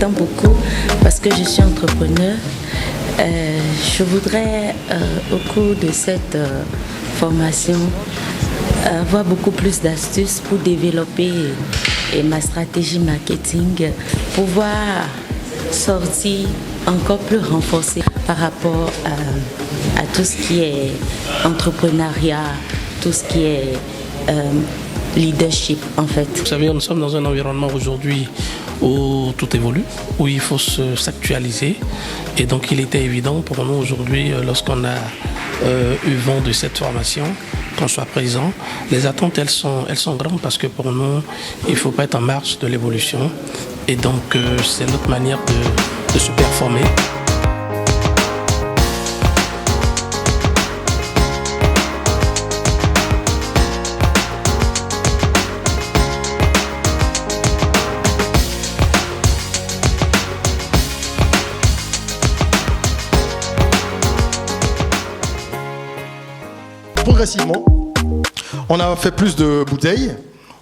m'attend beaucoup parce que je suis entrepreneur. Je voudrais, au cours de cette formation, avoir beaucoup plus d'astuces pour développer ma stratégie marketing, pouvoir sortir encore plus renforcée par rapport à tout ce qui est entrepreneuriat, tout ce qui est leadership en fait. Vous savez, nous sommes dans un environnement aujourd'hui où tout évolue, où il faut s'actualiser. Et donc il était évident pour nous aujourd'hui, lorsqu'on a eu vent de cette formation, qu'on soit présent. Les attentes, elles sont grandes parce que pour nous, il ne faut pas être en marge de l'évolution. Et donc c'est notre manière de se performer. Progressivement, on a fait plus de bouteilles,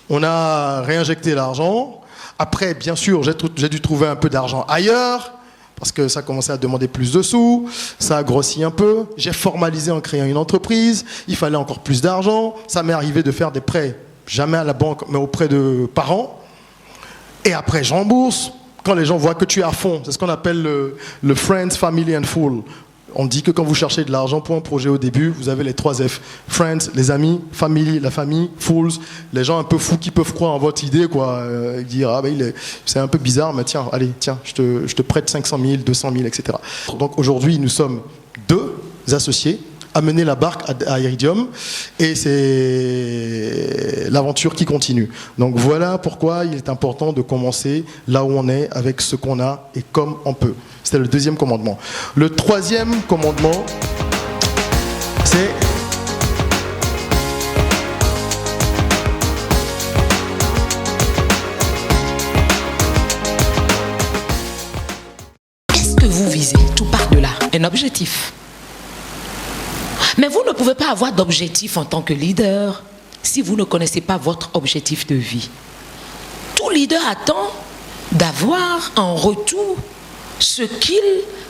on a réinjecté l'argent. Après, bien sûr, j'ai dû trouver un peu d'argent ailleurs, parce que ça commençait à demander plus de sous, ça a grossi un peu. J'ai formalisé en créant une entreprise, il fallait encore plus d'argent. Ça m'est arrivé de faire des prêts, jamais à la banque, mais auprès de parents. Et après, je rembourse. Quand les gens voient que tu es à fond, c'est ce qu'on appelle le Friends, Family and Fool. On dit que quand vous cherchez de l'argent pour un projet au début, vous avez les 3 F. Friends, les amis, family, la famille, fools, les gens un peu fous qui peuvent croire en votre idée, quoi. Dire, ah ben c'est un peu bizarre, mais tiens, allez, tiens, je te prête 500 000, 200 000, etc. Donc aujourd'hui, nous sommes 2 associés à mener la barque à Iridium et c'est l'aventure qui continue. Donc voilà pourquoi il est important de commencer là où on est avec ce qu'on a et comme on peut. C'était le 2e commandement. Le 3e commandement, c'est qu'est-ce que vous visez? Tout part de là, un objectif. Mais vous ne pouvez pas avoir d'objectif en tant que leader si vous ne connaissez pas votre objectif de vie. Tout leader attend d'avoir en retour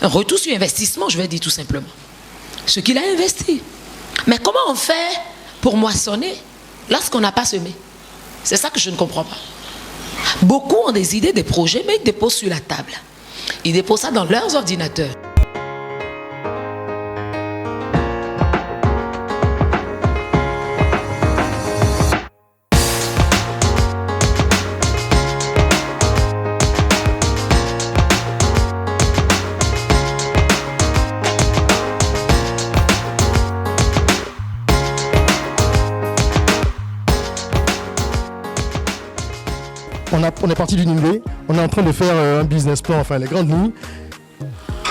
un retour sur investissement, je vais dire tout simplement, ce qu'il a investi. Mais comment on fait pour moissonner lorsqu'on n'a pas semé? C'est ça que je ne comprends pas. Beaucoup ont des idées, des projets, mais ils déposent sur la table. Ils déposent ça dans leurs ordinateurs. on est parti d'une idée, on est en train de faire un business plan, enfin les grandes lignes.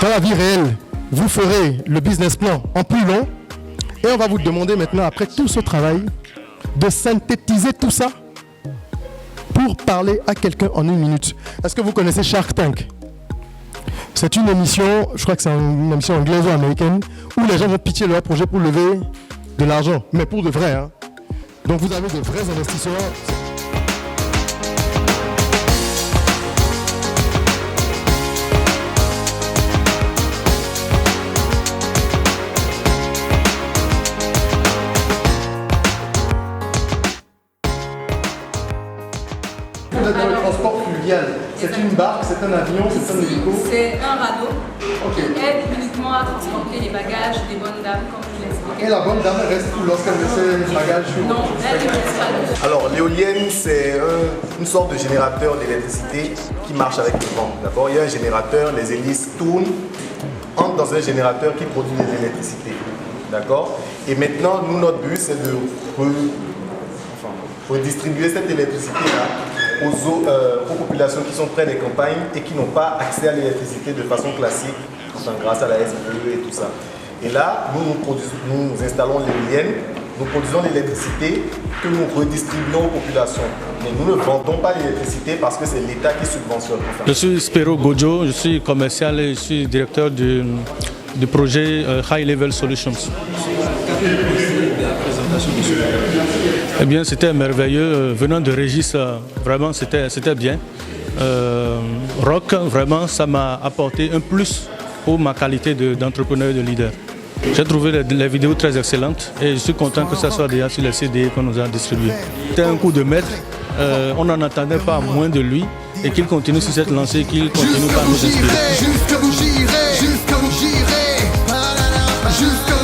Dans la vie réelle, vous ferez le business plan en plus long et on va vous demander maintenant, après tout ce travail, de synthétiser tout ça pour parler à quelqu'un en 1 minute. Est-ce que vous connaissez Shark Tank? C'est une émission, je crois que c'est une émission anglaise ou américaine, où les gens vont pitcher leur projet pour lever de l'argent, mais pour de vrai. Hein. Donc vous avez de vrais investisseurs. Vous êtes dans le transport fluvial. C'est une barque, c'est un avion, c'est un hélico. C'est un radeau qui aide uniquement à transporter les bagages des bonnes dames, comme je l'ai expliqué. Et la bonne dame reste où lorsqu'elle laisse les bagages sur? Non, elle ne reste pas dessus. Alors l'éolienne, c'est une sorte de générateur d'électricité qui marche avec le vent. D'accord? Il y a un générateur, les hélices tournent, entrent dans un générateur qui produit de l'électricité. D'accord? Et maintenant, nous, notre but, c'est de redistribuer cette électricité-là aux populations qui sont près des campagnes et qui n'ont pas accès à l'électricité de façon classique, enfin, grâce à la SPE et tout ça. Et là, nous installons l'éolienne, nous produisons l'électricité que nous redistribuons aux populations. Mais nous ne vendons pas l'électricité parce que c'est l'État qui subventionne. Enfin. Je suis Spero Gojo, je suis commercial et je suis directeur du projet High Level Solutions. Eh bien, c'était merveilleux. Venant de Régis, vraiment, c'était bien. rock, vraiment, ça m'a apporté un plus pour ma qualité d'entrepreneur et de leader. J'ai trouvé les vidéos très excellentes et je suis content que ça soit déjà sur les CD qu'on nous a distribués. C'était un coup de maître, on n'en attendait pas moins de lui et qu'il continue sur cette lancée, qu'il continue par nous inspirer. Jusqu'à vous girez, jusqu'à vous girez, jusqu'à